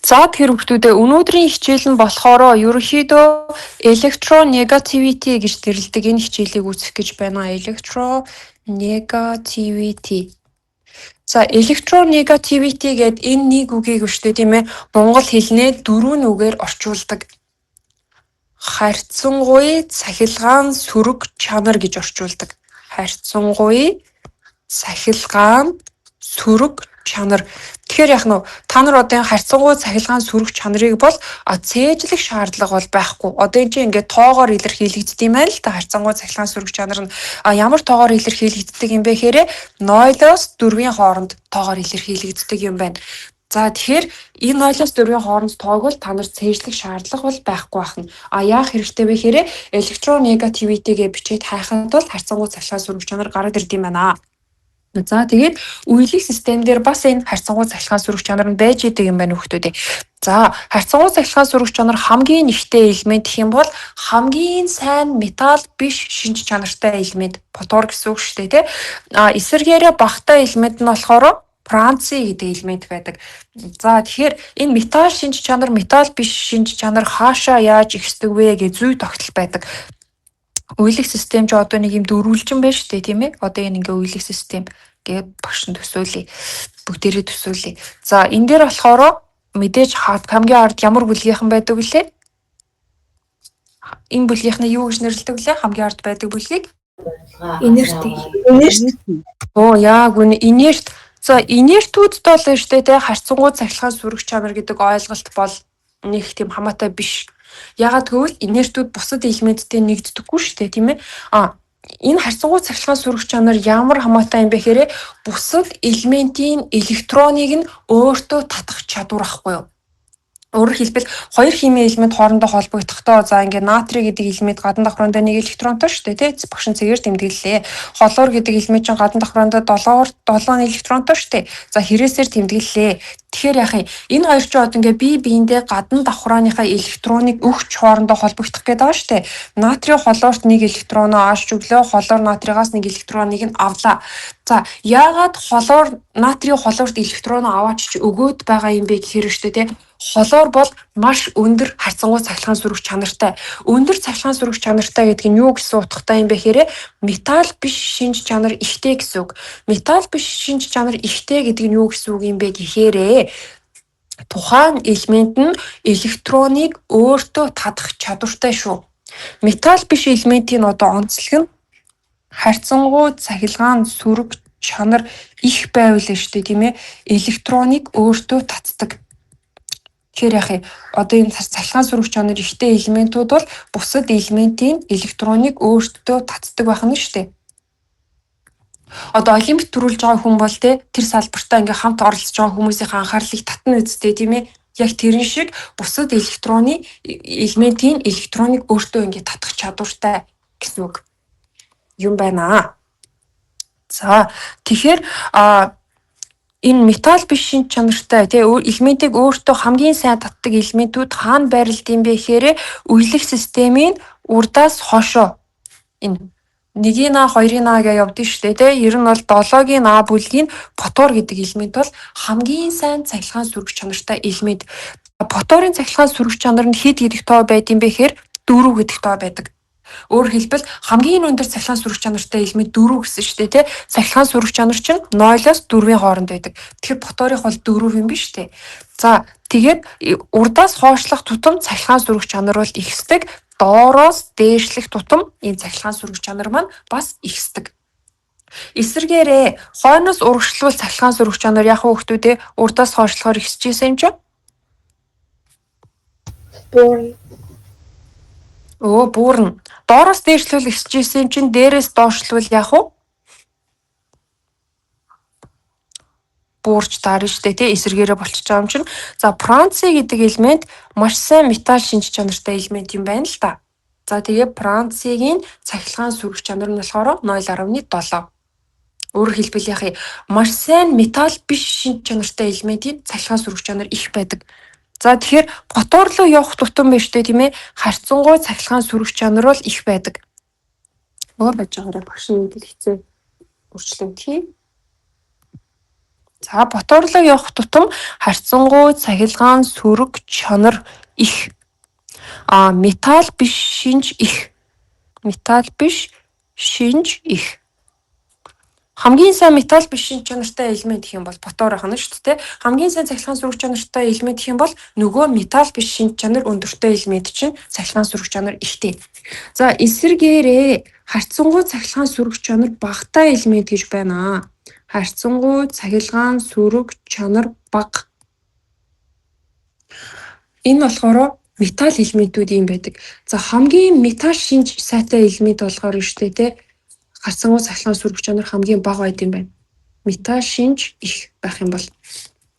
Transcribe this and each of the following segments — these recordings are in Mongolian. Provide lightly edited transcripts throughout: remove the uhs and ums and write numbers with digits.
За тэгэхээр хүүхдүүдээ өнөөдрийн хичээл нь болохоор ерөнхийдөө electronegativity гэж нэрлэдэг энэ хичээлийг үзэх гэж байна. Electronegativity. За electronegativity гэдэг энэ нэг үгийг өштэй тийм ээ монгол хэлнээ дөрвөн үгээр орчуулдаг. Харьцангуй цахилгаан сөрөг чанар гэж орчуулдаг. Харьцангуй цахилгаан сөрөг чанар. Тэгэхээр яах нь та нар одоо харьцангуй цахилгаан сөрөг чанарыг бол цээжлэх шаардлага бол байхгүй. Одоо энэ чинь ингээд тоогоор илэрхийлэгддэг юм байна л та харьцангуй цахилгаан сөрөг чанар нь ямар тоогоор илэрхийлэгддэг юм бэ гэхээр 0-оос 4-ийн хооронд тоогоор илэрхийлэгддэг юм байна. За тэгэхээр энэ 0-оос 4-ийн хооронд тоог бол та нар цээжлэх шаардлага бол байхгүй байна. Яах хэрэгтэй вэ гэхээр electronegativity гэж бичээд хайхад бол харьцангуй цахилгаан сөрөг чанар гараад ирд юм байна. За тэгээд үеийн систем дээр бас энэ харьцангуй цахилгаан сөрөг чанар нь байж идэг юм байна хүүхдүүдээ. За харьцангуй цахилгаан сөрөг чанар хамгийн ихтэй элемент гэх юм бол хамгийн сайн металл биш шинж чанартай элемент фотор гэсэн үг шүү дээ тий. Эсвэргээрээ багатай элемент нь болохоор франци гэдэг элемент байдаг. За тэгэхээр энэ металл шинж чанар металл биш шинж чанар хаашаа яаж ихсдэг вэ гэж зүй тогтол байдаг. Үеийн систем ч одоо нэг юм дөрвөлжин байна шүү дээ тийм ээ. Одоо энэ ингээ үеийн систем гээ багш нь төсөөлье. Бүгдээрээ төсөөлье. За энэ дээр болохоор мэдээж хамгийн ард ямар бүлгийнхэн байдаг вүлээ? Энэ бүлгийнхнээ юу гэж нэрлэдэг вүлээ? Хамгийн ард байдаг бүлгийг? Инерти. Яг үнэ инерт. За инертүүд бол шүү дээ те харьцангуй цахилгаан сөрөг чанар гэдэг ойлголт бол нэг тийм хамаатай биш. Ягаад гэвэл инертүүд бусад элементтэй нэгддэггүй шүү дээ тийм ээ. Энэ харьцангуй цахилгаан сөрөг чанар ямар хамаатай юм бэ гэхээр бусад элементийн электроныг нь өөртөө татах чадвар ахгүй юу? Өөрөөр хэлбэл хоёр химийн элемент хоорондоо холбогдохдоо за ингээ натрий гэдэг элемент гадна давхруундаа нэг электронтой шүү дээ тий. Багш нь цэгээр тэмдэглэлээ. Хлор гэдэг элемент чинь гадна давхруундаа 7 электронтой шүү дээ. За хэрэгсээр тэмдэглэлээ. Тэгэхээр яах юм? Энэ хоёр ч одоо ингээ бие биендээ гадна давхрааныхаа электроныг өгч хоорондоо холбогдох гэдэг байгаа шүү дээ. Натрий хлорт нэг электроноо ааш өглөө, хлор натригаас нэг электроныг нь авлаа. За яагаад натрий хлорт электроноо аваач өгөөд байгаа юм бэ гэхээр шүү дээ тий. Хлор бол маш өндөр харьцангуй цахилгаан сөрөг чанартай. Өндөр цахилгаан сөрөг чанартай гэдэг нь юу гэсэн утгатай юм бэ гэхээр металл биш шинж чанар ихтэй гэсэн үг. Металл биш шинж чанар ихтэй гэдэг нь юу гэсэн үг юм бэ гэхээр тухайн элемент нь электроныг өөртөө татах чадвартай шүү. Металл биш элементийн одоо онцлог нь харьцангуй цахилгаан сөрөг чанар их байвал шүү дээ тийм ээ. Электроныг өөртөө татдаг. Тэгэхээр яах юм? Одоо энэ цахилгаан сөрөг чанар ихтэй элементүүд бол бусад элементийн электроныг өөртөө татдаг байх нь шүү дээ. Одоо олимпиад төрүүлж байгаа хүн бол тэр салбартаа ингээ хамт оролцож байгаа хүмүүсийн анхаарлыг татна үсттэй тийм ээ. Яг тэрэн шиг бусад элементийн электроныг өөртөө ингээ татах чадвартай гэсэн үг юм байна. За тэгэхээр энэ металл биш шинж чанартай тий элементийг өөртөө хамгийн сайн татдаг элементүүд хаана байрлалд юм бэ гэхээр үеийн системийн урдаас хойшоо энэ 1-ийн А 2-ийн А гэж явдсан шүү дээ тий. Ер нь бол 7-гийн А бүлгийн фотор гэдэг элемент бол хамгийн сайн цахилгаан сөрөг чанартай элемент. Фоторын цахилгаан сөрөг чанар нь хэд гэдэг тоо байд юм бэ гэхээр 4 гэдэг тоо байдаг. Өөрөөр хэлбэл хамгийн өндөр цахилгаан сөрөг чанартай элемент 4 гэсэн шүү дээ тий. Цахилгаан сөрөг чанар чинь 0-оос 4-ийн хооронд байдаг. Тэгэхээр фоторих бол 4 юм биш үү? За тэгээд урдаас хойшлох тутам цахилгаан сөрөг чанар бол ихсдэг. Доороос дээшлэх тутам энэ цахилгаан сөрөг чанар маань бас ихсдэг. Эсвэргээрээ хойноос урагшлвал цахилгаан сөрөг чанар яг хүүхдүүдээ урдаас хойшлохоор ихсэж ийсэн юм чи? Буурна. Доороос дээшлвэл ихсэж ийсэн чинь дээрээс доошлвал яах вэ? Буурч таарна шүү дээ тий эсэргээрээ болчихж байгаа юм чинь. За франци гэдэг элемент маш сайн металл шинж чанартай элемент юм байна л да. За тэгээ францигийн цахилгаан сөрөг чанар нь болохоор 0.7. Өөрөөр хэлбэл яах юм? Маш сайн металл биш шинж чанартай элементийн цахилгаан сөрөг чанар их байдаг. За тэгэхээр фотор руу явах тутам биш үү тийм ээ харьцангуй цахилгаан сөрөг чанар бол их байдаг. Өөр байж байгаараа багш нь хэцүү өөрчлөлт хий. За ботоорлог явах тутам харьцангуй цахилгаан сөрөг чанар их. Металл биш шинж их. Металл биш шинж их. Хамгийн сайн металл биш шинж чанартай элемент гэх юм бол ботоор ахна шүү дээ. Хамгийн сайн цахилгаан сөрөг чанартай элемент гэх юм бол нөгөө металл биш шинж чанар өндөртэй элемент чинь цахилгаан сөрөг чанар ихтэй. За эсвэргээрээ харьцангуй цахилгаан сөрөг чанар багатай элемент гэж байна. Харьцангуй цахилгаан сөрөг чанар бага. Энэ болохоор металл элементүүд юм байдаг. За хамгийн металл шинж сайтай элемент болохоор шүү дээ. Харьцангуй цахилгаан сөрөг чанар хамгийн бага байд юм байна. Металл шинж их байх юм бол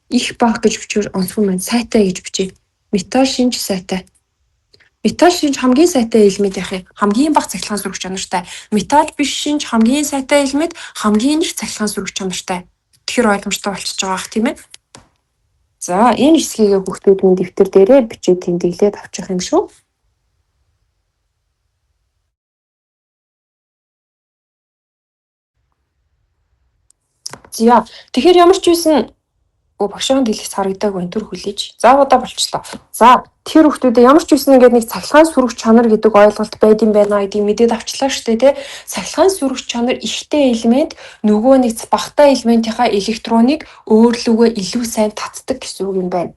их бага гэж бичвэр онцгой маань сайтай гэж бичээ. Металл шинж сайтай. Металл шинж хамгийн сайтай элемент яах юм? Хамгийн бага цахилгаан сөрөг чанартай. Металл биш шинж хамгийн сайтай элемент, хамгийн их цахилгаан сөрөг чанартай. Тэгэхээр ойлгомжтой болчихж байгаа ах тийм ээ. За энэ хэсгийг хүүхдүүдийн дэвтэр дээрээ бичиж тэмдэглээд авчих юм шүү. За тэгэхээр ямар ч байсан багшийн дэлгэц харагдааг байна түр хүлээж. За удаа болчлоо. За тэр хүүхдүүдэд ямар ч байсан ингээд нэг цахилгаан сөрөг чанар гэдэг ойлголт байд юм байна гэдгийг мэдээд авчлаа шүү дээ, тэ. Цахилгаан сөрөг чанар ихтэй элемент нөгөө нэг багатай элементийнхаа электроныг өөрлөгөө илүү сайн татдаг гэсэн үг юм байна.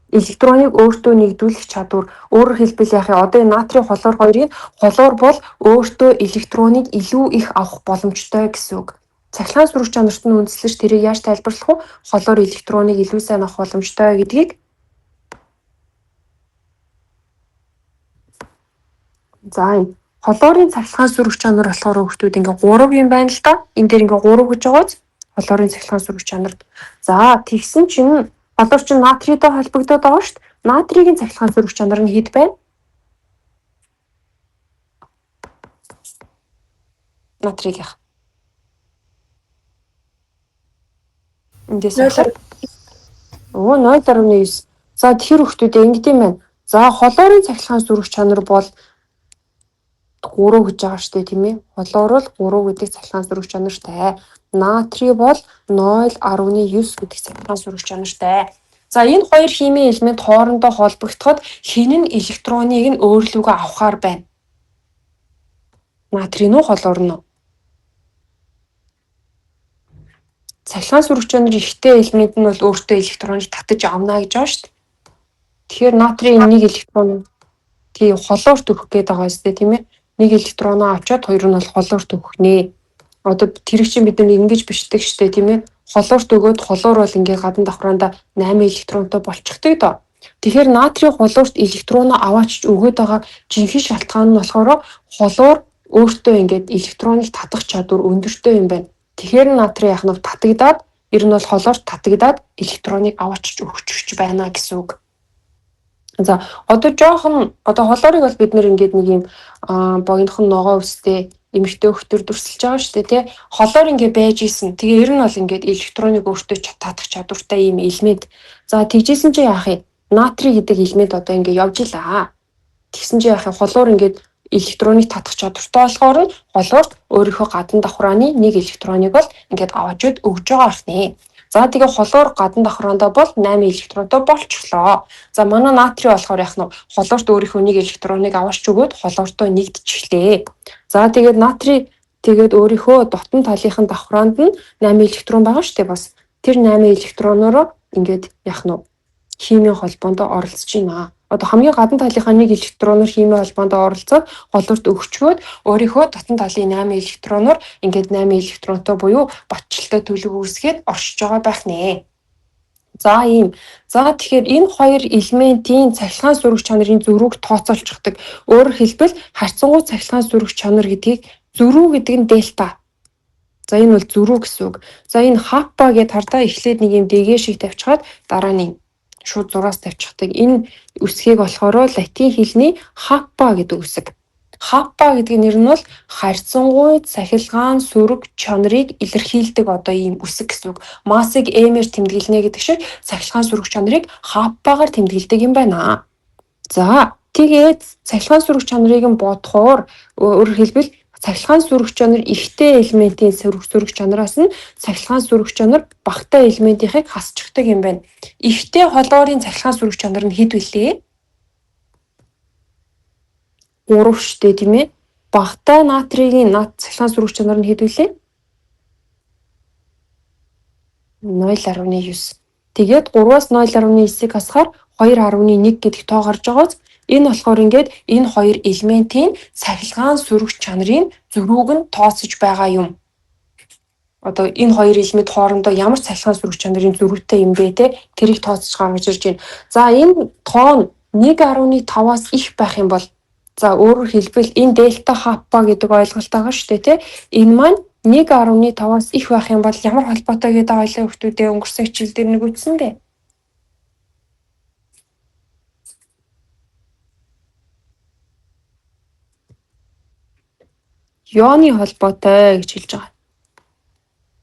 Электроныг өөртөө нэгдүүлэх чадвар, өөрөөр хэлбэл яах вэ? Одоо энэ натрийн хлор хоёрын хлор бол өөртөө электроныг илүү их авах боломжтой гэсэн үг. Цахилгаан сөрөг чанарт нь үндэслэж тэрийг яаж тайлбарлах вэ? Хлор электроныг илүү сайн авах боломжтой гэдгийг за энэ хлорын цахилгаан сөрөг чанар болохоор хүүхдүүд ингээ 3 юм байна л да. Энд дээр ингээ 3 гэж байгааз хлорын цахилгаан сөрөг чанар. За тэгсэн чинь хлор чинь натрийтай холбогдоод байгаа шүү дээ. Натригийн цахилгаан сөрөг чанар нь хэд байна? Натригийнх. Эндээс 0.9. За тэр хүүхдүүдээ ингэдэм байна. За хлорын цахилгаан сөрөг чанар бол 3 гэж байгаа шүү дээ, тийм ээ. Хлор бол 3 гэдэг цахилгаан сөрөг чанартай. Натрий бол 0.9 гэдэг цахилгаан сөрөг чанартай. За энэ хоёр химийн элемент хоорондоо холбогдоход хэн нь электроныг нь өөрлөгөө авахаар байна? Натрий нь хлор нь? Цахилгаан сөрөг чанар ихтэй элемент нь бол өөртөө электроныг татаж авна гэж байгаа шүү дээ. Тэгэхээр натрийн нэг электрон тий хлорт өгөх гээд байгаа юм тийм ээ. Нэг электроноо авчаад хоёр нь бол хлорт өгөх нэ. Одоо тэр чинь бид нар ингэж бичдэг шүү дээ тийм ээ. Хлорт өгөөд хлор бол ингээ гадна давхраанда 8 электронтой болчихдог доо. Тэгэхээр натрийн хлорт электроноо аваачиж өгөөд байгаа жинхэнэ шалтгаан нь болохоор хлор өөртөө ингээд электроныг татах чадвар өндөртэй юм байна. Тэгэхээр натрий яах нь татагдаад ер нь бол хлорт татагдаад электроныг аваачиж өгч байна гэсэн үг. За одоо жоохон хлорыг бол бид нэр ингээд нэг юм богинохон ногоо үстэй эмэгтэй хөлтөр дүрсэлж байгаа шүү дээ тий. Хлор ингээ байж исэн. Тэгээ ер нь бол ингээд электроныг өөртөө татах чадвартай юм элемент. За тэгжсэн чи яах юм? Натрий гэдэг элемент одоо ингээ явж илаа. Тэгсэн чи яах юм? Хлор ингээд электроныг татах чадвартай болохоор хлорт өөрийнхөө гадна давхрааны нэг электроныг бол ингээд аваачаад өгж байгаа хэрнээ. За тэгээ хлор гадна давхраандаа бол 8 электронтой болчихлоо. За манай натрий болохоор яах нь хлорт өөрийнхөө нэг электроныг аваач өгөөд хлортой нэгдчихлээ. За тэгээд натрий тэгээд өөрийнхөө дотн талынхын давхраанд нь 8 электрон байгаа шүү дээ бас. Тэр 8 электроноор ингээд яах нь химийн холбоонд оролцож байна. Одоо хамгийн гадна талынхаа нэг электроноор химийн холбоонд оролцоод хлорт өгчгөөд өөрийнхөө дотн талын 8 электроноор ингээд 8 электронтой буюу ботчлолтой төлөв үүсгээд оршиж байгаа байх нэ. За ийм. За тэгэхээр энэ хоёр элементийн цахилгаан сөрөг чанарын зөрүүг тооцоолчихдаг. Өөрөөр хэлбэл харьцангуй цахилгаан сөрөг чанар гэдгийг зөрүү гэдэг нь дельта. За энэ бол зөрүү гэсэн үг. За энэ хаппа гэдээ хардаа эхлээд нэг юм дэгэ шиг тавьчихад дараа нь шууд зураас тавьчихдаг. Энэ үсгийг болохоор латин хэлний хаппа гэдэг үсэг. Хаппа гэдэг нэр нь бол харьцангуй цахилгаан сөрөг чанарыг илэрхийлдэг одоо ийм үсэг гэсэн үг. Массыг m-ээр тэмдэглэнэ гэдэг шиг цахилгаан сөрөг чанарыг хаппагаар тэмдэглэдэг юм байна. За тэгээд цахилгаан сөрөг чанарыг нь бодохоор өөрөөр хэлбэл Цахилгаан сүрэх чанар ихтэй элементийн сүрэх чанараас нь цахилгаан сүрэх чанар багатай элементийнхийг хасчихдаг юм байна. Ихтэй холоорын цахилгаан сүрэх чанар нь хэд вүлээ? 3 штэ тийм ээ. Багатай натрийн цахилгаан сүрэх чанар нь хэд вүлээ? 0.9. Тэгээд 3-аас 0.9-ийг хасахаар 2.1 гэдэг тоо гарч байгааз энэ болохоор ингээд энэ хоёр элементийн цахилгаан сүрэх чанарын зөрүүг нь тооцож байгаа юм. Одоо энэ хоёр элемент хоорондоо ямар цахилгаан сүрэх чанарын зөрүүтэй юм бэ те тэрийг тооцож гаргаж ирж байна. За энэ тоо нь 1.5-аас их байх юм бол за өөрөөр хэлбэл энэ дельта хаппа гэдэг ойлголт байгаа шүү дээ те. Энэ маань 1.5-аас их байх юм бол ямар холбоотой гэдэг ойлголт хүмүүстээ өнгөрсөн хичээл дээр нэг үздсэн дээ. Ионы холбоотой гэж хэлж байгаа.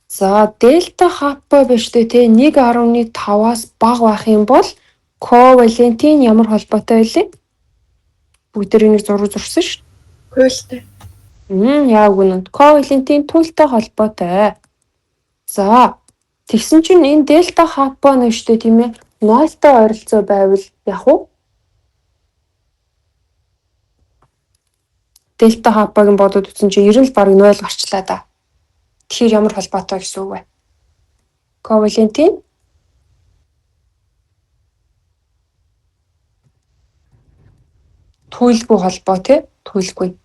За дельта хаппа биш үү те 1.5-аас бага байх юм бол ковалентийн ямар холбоотой вэ? Бүгд энийг зурсан шүү. Туйлтай. Яг үнэнд ковалентийн туйлтай холбоотой. За тэгсэн чинь энэ дельта хаппа нь шүү дээ тийм ээ 0-тай ойролцоо байвал яг уу? Дельта хаппаг нь бодоод үзсэн чинь 90 л бараг 0 гарчлаа да. Тэгэхээр ямар холбоотой гэсэн үг вэ? Ковалентийн туйлгүй холбоо тий? Туйлгүй.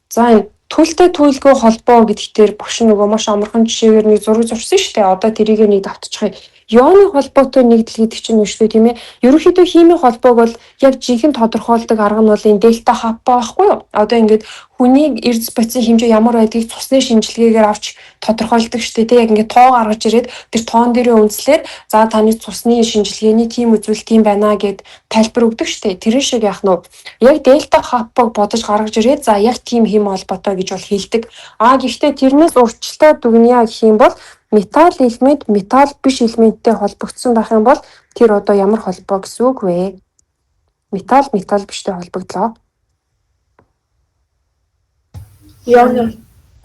За энэ туйлтай туйлгүй холбоо гэдэгтэр багш нөгөө маш амархан жишээгээр нэг зураг зурсан шүү дээ. Одоо тэрийг нэг давтчихъя. Ионы холбоотой нэгдэл гэдэг чинь шүү дээ тийм ээ. Ерөнхийдөө химийн холбоог бол яг жинхэнэ тодорхойлдог арга нь бол энэ дельта хаппа байхгүй юу? Одоо ингээд хүний эрдэс бодисын хэмжээ ямар байдгийг цусны шинжилгээгээр авч тодорхойлдог шүү дээ. Тэг яг ингээд тоо гаргаж ирээд тэр тоон дээрээ үндэслээд за таны цусны шинжилгээний тийм үзвэл тийм байна гэд тайлбар өгдөг шүү дээ. Тэр шиг яах нь яг дельта хаппаг бодож гаргаж ирээд за яг тийм хим холбоотой гэж бол хэлдэг. Гэхдээ тэрнээс урьдчилан дүгнэе гэх юм бол металл элемент металл биш элементтэй холбогдсон байх юм бол тэр одоо ямар холбоо гэсэн үг вэ? Металл биштэй холбогдлоо.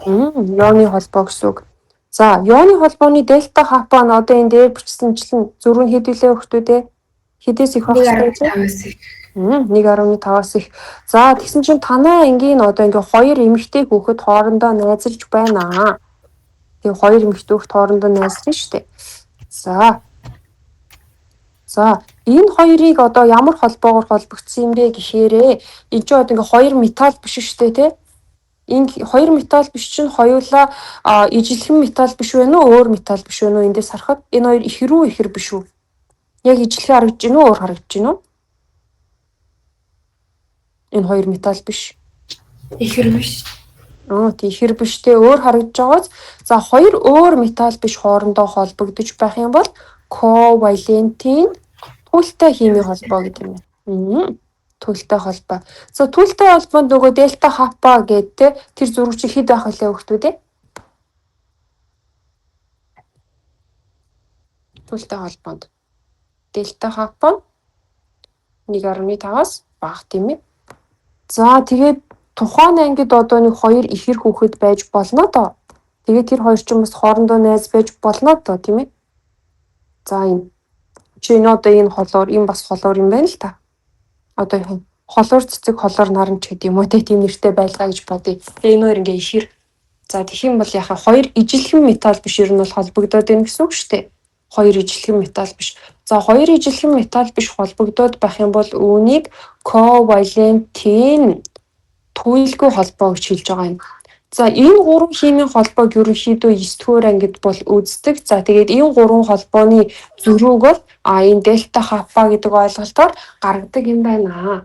Ионы холбоо гэсэн үг. За ионы холбооны дельта хаппа нь одоо энэ дээр бичсэнчлэн зөрүү нь хэд вүлээ өгтүүдээ? Хэдээс их байх вэ? 1.5-аас их. За тэгсэн чинь танаа энгийн одоо ингээ хоёр эмэгтэй хүүхэд хоорондоо найзалж байна. Тэгээ хоёр эмэгтэй хүүхэд хоорондоо найзалж штэ. За энэ хоёрыг одоо ямар холбоогоор холбогдсон юм бэ гэхээрээ энэ ч одоо ингээ хоёр металл биш штэ тий. Энэ хоёр металл биш чинь хоёулаа ижилхэн металл биш вэ нөө өөр металл биш вэ нөө эндээс харахад энэ хоёр ихэр биш үү? Яг ижилхэн харагдаж байна уу өөр харагдаж байна уу? Энэ хоёр металл биш. Ихэр биш. Тий ихэр биштэй өөр харагдаж байгаас за хоёр өөр металл биш хоорондоо холбогдож байх юм бол ковалентийн туйлтай химийн холбоо гэдэг юм байна. Туйлтай холбоо. За туйлтай холбоонд нөгөө дельта хаппа гэдэг тэр зураг чи хэд байх вэ хөхтүүд ээ? Туйлтай холбоонд дельта хаппа 1.5-аас бага тийм ээ. За тэгээд тухайн ангид одоо нэг хоёр ихэр хүүхэд байж болно доо. Тэгээд тэр хоёр ч юм бас хоорондоо найз байж болно доо тийм ээ. За энэ чи одоо энэ холоор энэ бас холоор юм байна л та. Одоо юм холоор цэцэг холоор наранч гэдэг юм уу тийм нэртэй байлгаа гэж бодъё. Тэгээ энэ хоёр ингээ ихэр. За тэгэх юм бол яхаа хоёр ижилхэн металл биш ер нь бол холбогдоод байна гэсэн үг шүү дээ. Хоёр ижилхэн металл биш. За хоёр ижилхэн металл биш холбогдоод байх юм бол үүнийг ковалентийн туйлгүй холбоо гэж хэлж байгаа юм. За энэ гурван химийн холбоог ерөнхийдөө 9-р ангид бол үздэг. За тэгээд энэ гурван холбооны зөрүүг бол энэ дельта хаппа гэдэг ойлголтоор гаргадаг юм байна.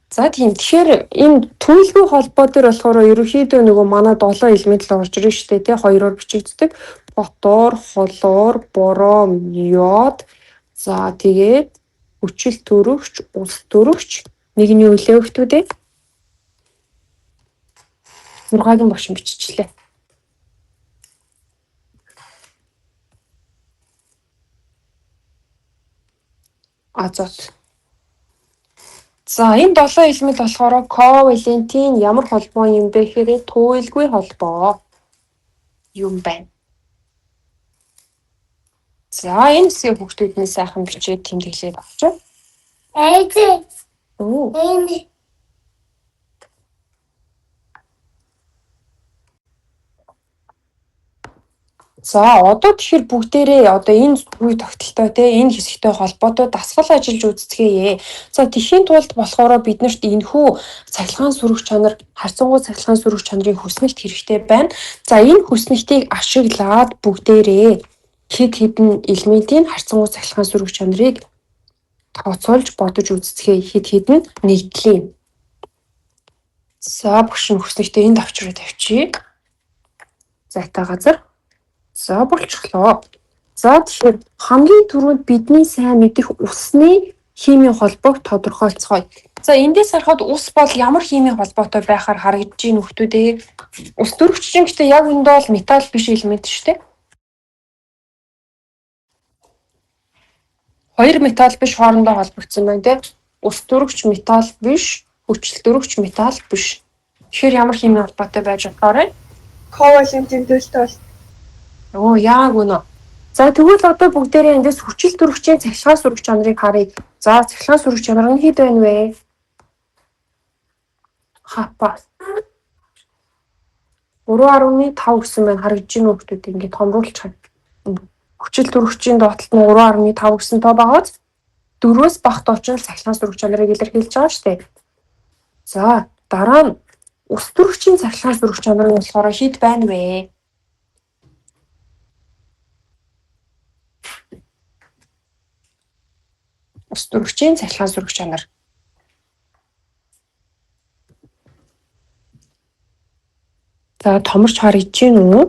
За тийм. Тэгэхээр энэ туйлгүй холбоо дээр болохоор ерөнхийдөө нөгөө манай 7 элемент л орж ирж штэ тий хоёроор бичигддэг. Фотор, хлор, бором, йод. За тэгээд хүчил төрөгч, ус төрөгч нэг нь юу илээ хөхтүүдээ? 6-гийн багш биччихлээ. Азот. За энэ 7 элемент болохоор ковалентийн ямар холбоо юм бэ гэхээр туйлгүй холбоо юм байна. За энэ хэсгийг хүүхдүүднээ сайхан бичээд тэмдэглээд авчаа. Оо. За одоо тэгэхээр бүгдээрээ одоо энэ үе тогтолтой те энэ хэсэгтэй холбоотой дасгал ажиллаж үздэгээе. За тэхийн тулд болохоор биднэрт энэхүү цахилгаан сүрэг чанар, харьцангуй цахилгаан сүрэг чанарын хүснэгт хэрэгтэй байна. За энэ хүснэгтийг ашиглаад бүгдээрээ хэд хэдэн элементийн харьцангуй цахилгаан сүрэг чанарыг тооцоолж бодож үздэгээ хэд хэдэн нэгдлээ. За багш нь хүснэгтээ энд авчраа тавьчих. Зайтай газар. За болчихлоо. За тэгэхээр хамгийн түрүүнд бидний сайн мэдэх усны химийн холбоог тодорхойлцгоё. За эндээс харахад ус бол ямар химийн холбоотой байхаар харагдаж байна хүүхдүүдээ. Ус дөрвччин гэхдээ яг үндэ бол металл биш элемент шүү дээ. Хоёр металл биш хоорондоо холбогдсон байна тийм. Ус дөрвч металл биш, хүчил дөрвч металл биш. Тэгэхээр ямар химийн холбоотой байж болохоор Ковалентийн төлөлтөө бол оо яг үнэ. За тэгвэл одоо бүгдээрээ эндээс хүчил төрөгчийн цахилгаан сүрэг чанарыг харъя. За цахилгаан сүрэг чанар нь хэд байна вэ? Хапа. 3.5 гэсэн байна харагдаж байна хүүхдүүд ингээд томруулж хаа. Хүчил төрөгчийн доотлолт нь 3.5 гэсэн тоо байгааз 4-өөс бага тооч нь цахилгаан сүрэг чанарыг илэрхийлж байгаа шүү дээ. За дараа нь ус төрөгчийн цахилгаан сүрэг чанар нь болохоор хэд байна вэ? Ус төрөгчийн цахилгаан сүрэг чанар. За томорч харагдаж байна уу?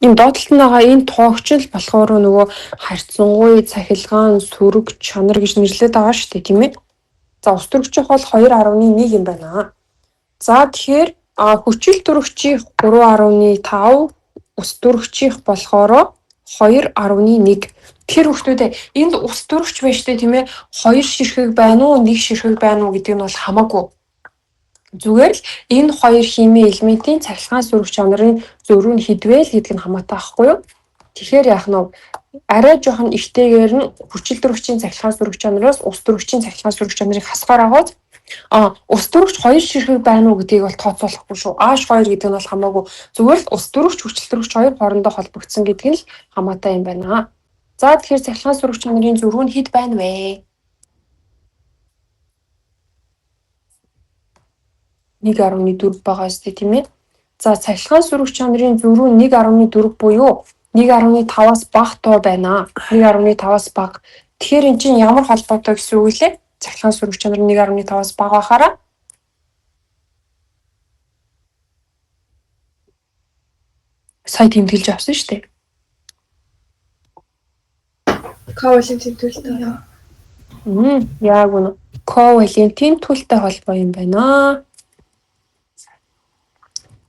Энэ доотлолт нь байгаа энэ тоогч л болохоор нөгөө харьцангуй цахилгаан сүрэг чанар гэж нэрлэдэг байгаа шүү дээ, тийм ээ. За ус төрөгчийнх бол 2.1 юм байна. За тэгэхээр хүчил төрөгчийн 3.5, ус төрөгчийнх болохоор 2.1. Тэгэхээр хүүхдүүдээ энд ус төрөгч байна шүү дээ, тийм ээ. 2 ширхэг байна уу, 1 ширхэг байна уу гэдэг нь бол хамаагүй. Зүгээр л энэ хоёр химийн элементийн цахилгаан сүрэг чанарын зөрүү нь хэдвэ л гэдэг нь хамаатай байхгүй юу? Тэгэхээр яах нь арай жоохон ихтэйгээр нь хүчил төрөгчийн цахилгаан сүрэг чанараас ус төрөгчийн цахилгаан сүрэг чанарыг хасгаар аваад ус төрөгч 2 ширхэг байна уу гэдгийг бол тооцоолохгүй шүү. H2 гэдэг нь бол хамаагүй. Зүгээр л ус төрөгч хүчил төрөгч хоёр хоорондоо холбогдсон гэдэг нь л хамаатай юм байна. За тэгэхээр цахилгаан сүрэг чанарын зөрүү нь хэд байна вэ? 1.4 байгаа зү тийм ээ. За цахилгаан сүрэг чанарын зөрүү 1.4 буюу 1.5-аас бага тоо байна. 1.5-аас бага. Тэгэхээр эн чинь ямар холбоотой гэсэн үг лээ? Цахилгаан сүрэг чанар 1.5-аас бага байхаараа сая тэмдэглэж авсан шүү дээ. ковалентийн төлөлтөө. Яг үнэ. Ковалентийн төлөлтөй холбоо юм байна.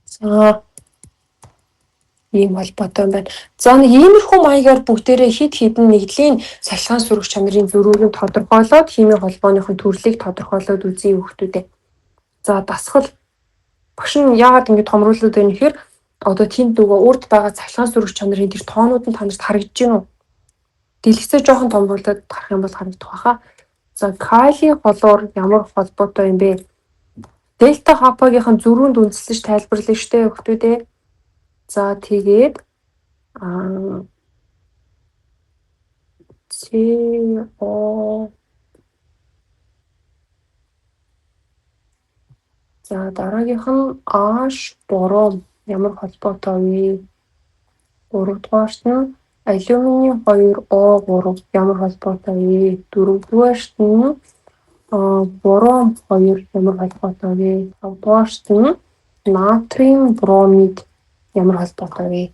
За ийм холбоотой байна. За нэг иймэрхүү маягаар бүгдээрээ хэд хэдэн нэгдлийн цахилгаан сүрэг чанарын зөрүүрийг тодорхойлоод химийн холбооныхон төрлийг тодорхойлоод үзье хүүхдүүдээ. За дасгал багш нь яагаад ингэ томруулаад байна гэхээр одоо тэнд нөгөө урд байгаа цахилгаан сүрэг чанарын тэр тоонууд нь танарт харагдаж байна уу? Дэлгэцээ жоохон томруулаад гарах юм бол харагдах байхаа. За калий холуур ямар холбоотой юм бэ? Дельта хапагийнхан зөрүүнд үндэслэж тайлбарлая штэ хүүхдүүдээ. За тэгээд CO за дараагийнх нь H бором ямар холбоотой вэ? 3-дугаарт нь алюминий 2O3 ямар холбоотой вэ? 4-дугаарт нь бором 2 ямар холбоотой вэ? 5-дугаарт нь натрийн бромид ямар холбоотой вэ?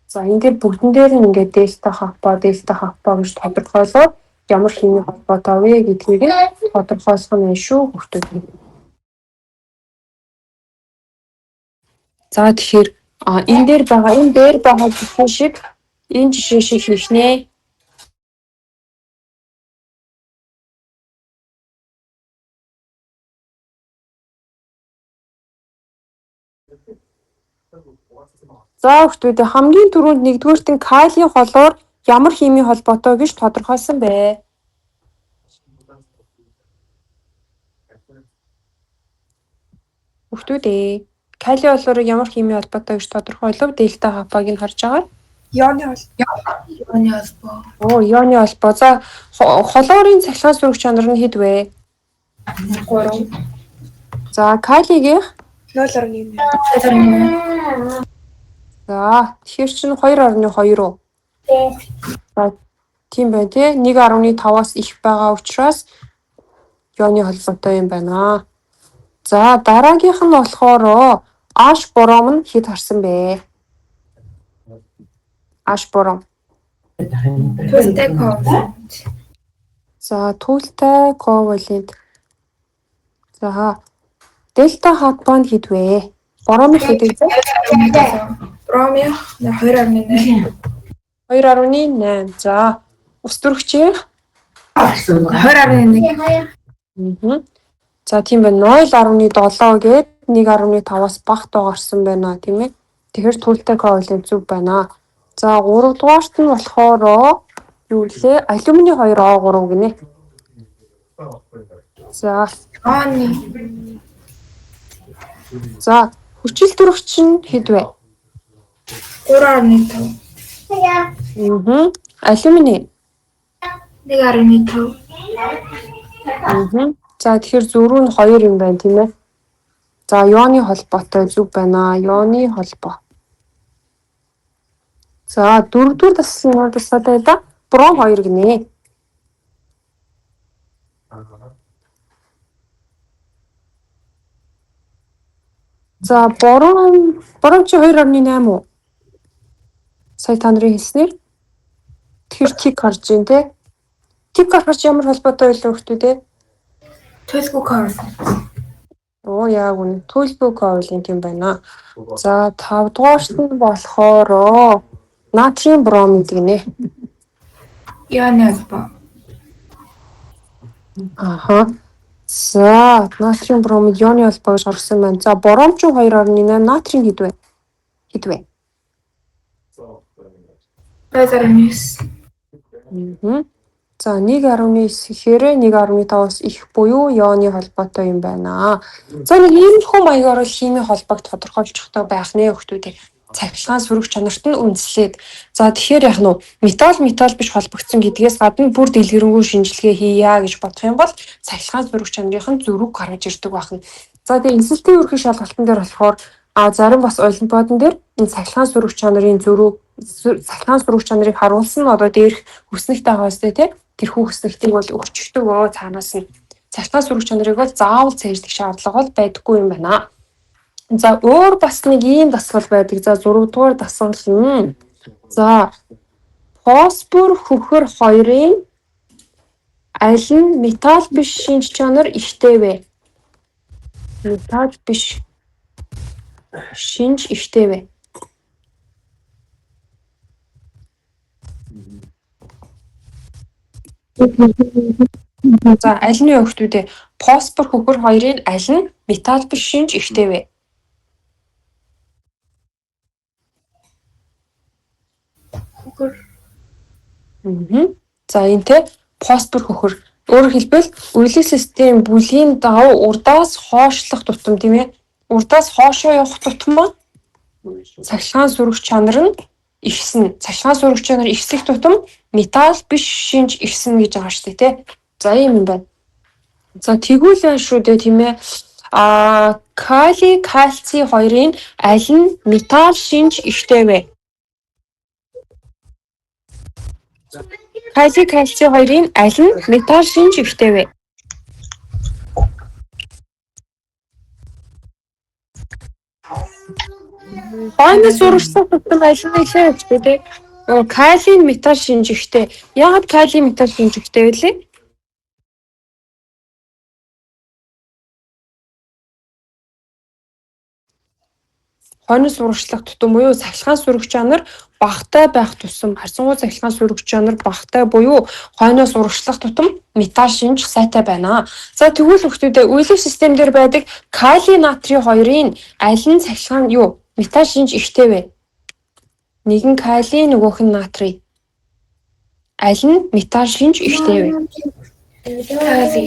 За энэ бүгдэн дээр нь ингээд дельта хапа гэж тодорхойлоод ямар химийн холбоотой вэ гэдгийг тодорхойлох нь шүү хүүхдүүд. За тэгэхээр энэ дээр байгаа жишээ шиг хийх нэ. За хүүхдүүд хамгийн түрүүнд нэгдүгээрт нь калиен холоор ямар химийн холбоотой гэж тодорхойлсон бэ? Хүүхдүүд калиен холоор ямар химийн холбоотой гэж тодорхойлов? Дельта хапаг нь харж байгаа. Ионы бол Ионы холбоо. Оо, ионы холбоо. За холоорын цахилгаан сөрөг чанар нь хэд вэ? 3. За калигийн 0.1. за тэгэхээр чинь 2.2 уу? За тийм байна тий. 1.5-аас их байгаа учраас ионы холбоотой юм байна. За дараагийнх нь болохоор H бором нь хэд харсан бэ? H бором. Төлтэй коэффициент. За түлтэй ковалент. За дельта хапан хэд вэ? Боромын хэд вэ? Бромын 2.8. 2.8. За ус төрөгчийн 2.1. За тийм байна. 0.7 гээд 1.5-аас багт гарсан байна тийм ээ. Тэгэхээр түлтэй ковалент зүг байна. За 3 дугаарт нь болохоор юу лээ? Алюминий 2O3 гинэ. За За хүчил төрөгч нь хэд вэ? 3.5. Алюминий 1.5. За тэгэхээр зөрүү нь 2 юм байна тийм ээ. За ионы холбоотой зүг байна. Ионы холбоо. За дөрөвдүгээр дасгалын дасгалтай да бром 2 гинэ. За бором чи 2.8 уу? Сая та нарын хэлснээр тэр тик харж байна те. Тик харж ямар холбоотой байлаа хөхтүүд те? Төлгүй коэффициент. Оо яг үнэ. Төлбөө ковалент юм байна. За 5 дугаарт нь болохоор натрийн бром гинэ. Ионы холбоо. За натрийн бром ионы холбоо гэж гаргасан байна. За бором ч 2.8 натрийн хэд вэ? Хэд вэ? 2.9. За 1.9 гэхээр 1.5-аас их буюу ионы холбоотой юм байна. За нэг иймэрхүү маягаар л химийн холбоог тодорхойлж өгөх байх нэ хөхтүүдээ. Цахилгаан сөрөг чанарт нь үндэслээд. За тэгэхээр яах нь металл биш холбогдсон гэдгээс гадна бүр дэлгэрэнгүй шинжилгээ хийя гэж бодох юм бол цахилгаан сөрөг чанарын зөрүүг гаргаж ирдэг байна. За тэгээ инсультийн ерхий шалгалтын дээр болохоор зарим бас олимпиадын дээр энэ цахилгаан сөрөг чанарын цахилгаан сөрөг чанарыг харуулсан нь одоо дээрх хүснэгтэй байгаа үстэй тий. Тэрхүү хүснэгтийг бол өрчгдөг цаанаас нь цахилгаан сөрөг чанарыг бол заавал цээжлэх шаардлага бол байдаггүй юм байна. За өөр бас нэг ийм дасгал байдаг. За 6 дугаар дасгал нь за фосфор хөхөр хоёрын аль нь металл биш шинж чанар ихтэй вэ? Металл биш шинж ихтэй вэ? За аль нь өгтүүдээ фосфор хөхөр хоёрын аль нь металл биш шинж ихтэй вэ? Хөхөр. За энэ те фосфор хөхөр. Өөрөөр хэлбэл үеийн систем бүлгийн дагуу урдаас хоошлох тутам тийм ээ. Урдаас хоошоо явах тутам цахилгаан сөрөг чанар нь ихсэн. Цахилгаан сөрөг чанар ихсэх тутам металл биш шинж ихсэн гэж байгаа шүү дээ тий. За ийм юм байна. За тэгвэл шүү дээ тийм ээ. Кали, кальци хоёрын аль нь металл шинж ихтэй вэ? Кали, кальци хоёрын аль нь металл шинж ихтэй вэ? Хойноос урагшсан тутам аль нь ихээ гэдэг тий. Калий металл шинж ихтэй. Яагаад калий металл шинж ихтэй вэ лээ? Хойноос урагшлах тутам буюу цахилгаан сөрөг чанар багатай байх тусам харьцангуй цахилгаан сөрөг чанар багатай буюу хойноос урагшлах тутам металл шинж сайтай байна. За тэгвэл хүүхдүүдээ үеийн систем дээр байдаг калий натрий хоёрын аль нь цахилгаан металл шинж ихтэй вэ? Нэг нь кали, нөгөөх нь натрий. Аль нь металл шинж ихтэй вэ? Кали.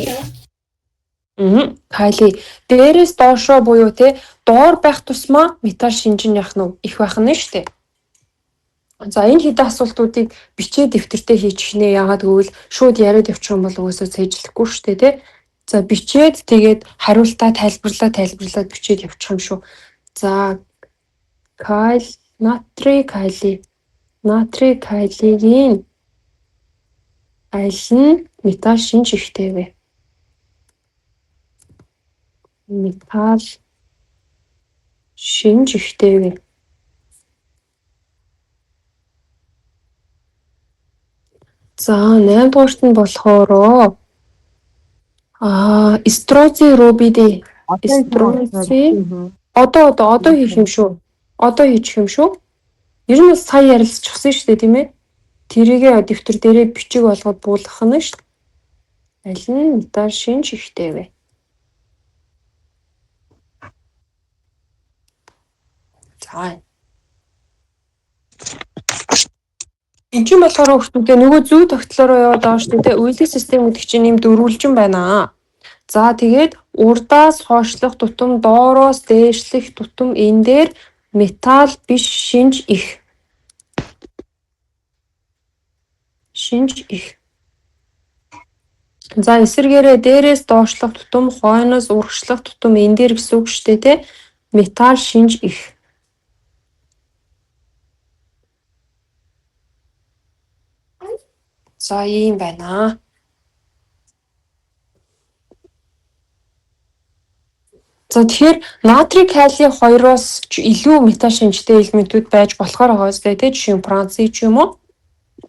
Кали. Дээрээс доошоо буюу те доор байх тусмаа металл шинж нь яах нь их байх нь шүү дээ. За энэ хэдэн асуултуудыг бичээ дэвтэртээ хийчих нэ. Яагаад гэвэл шууд яриад явчих юм бол угаасаа цээжлэхгүй шүү дээ, тий. За бичээд тэгээд хариултаа тайлбарлаад бичээд явчих юм шүү. За натрий кали. Натрий калигийн аль нь металл шинж ихтэй вэ? Металл шинж ихтэй вэ? За 8 дугаарт нь болохоор строци рубиди. Строци. Одоо хийх юм шүү. Одоо хийчих юм шүү. Ер нь бас сая ярилцчихсан шүү дээ, тийм ээ. Тэрийгээ дэвтэр дээрээ бичиг болгоод буулгах нь шүү дээ. Аль нь металл шинж ихтэй вэ? За. Энд чинь болохоор хүүхдүүдээ нөгөө зүй тогтлороо яваад байгаа шүү дээ. Үйлдэл систем гэдэг чинь юм дөрвөлжин байна. За тэгээд урдаас хойшлох тутам, доороос дээшлэх тутам энэ дээр металл биш шинж их. Шинж их. За эсвэргээрээ дээрээс доошлох тутам, хойноос урагшлах тутам энэ дээр гэсэн үг шүү дээ, тэ. Металл шинж их. За ийм байна. За тэгэхээр натрий кали хоёроос илүү металл шинжтэй элементүүд байж болохоор байгаа үстэй тий жишээ нь франци ч юм уу.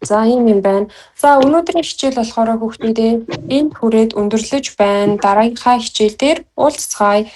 За ийм юм байна. За өнөөдрийн хичээл болохоор хүүхдүүдээ энд хүрээд өндөрлөж байна. Дараагийнхаа хичээл дээр уулзцгаая.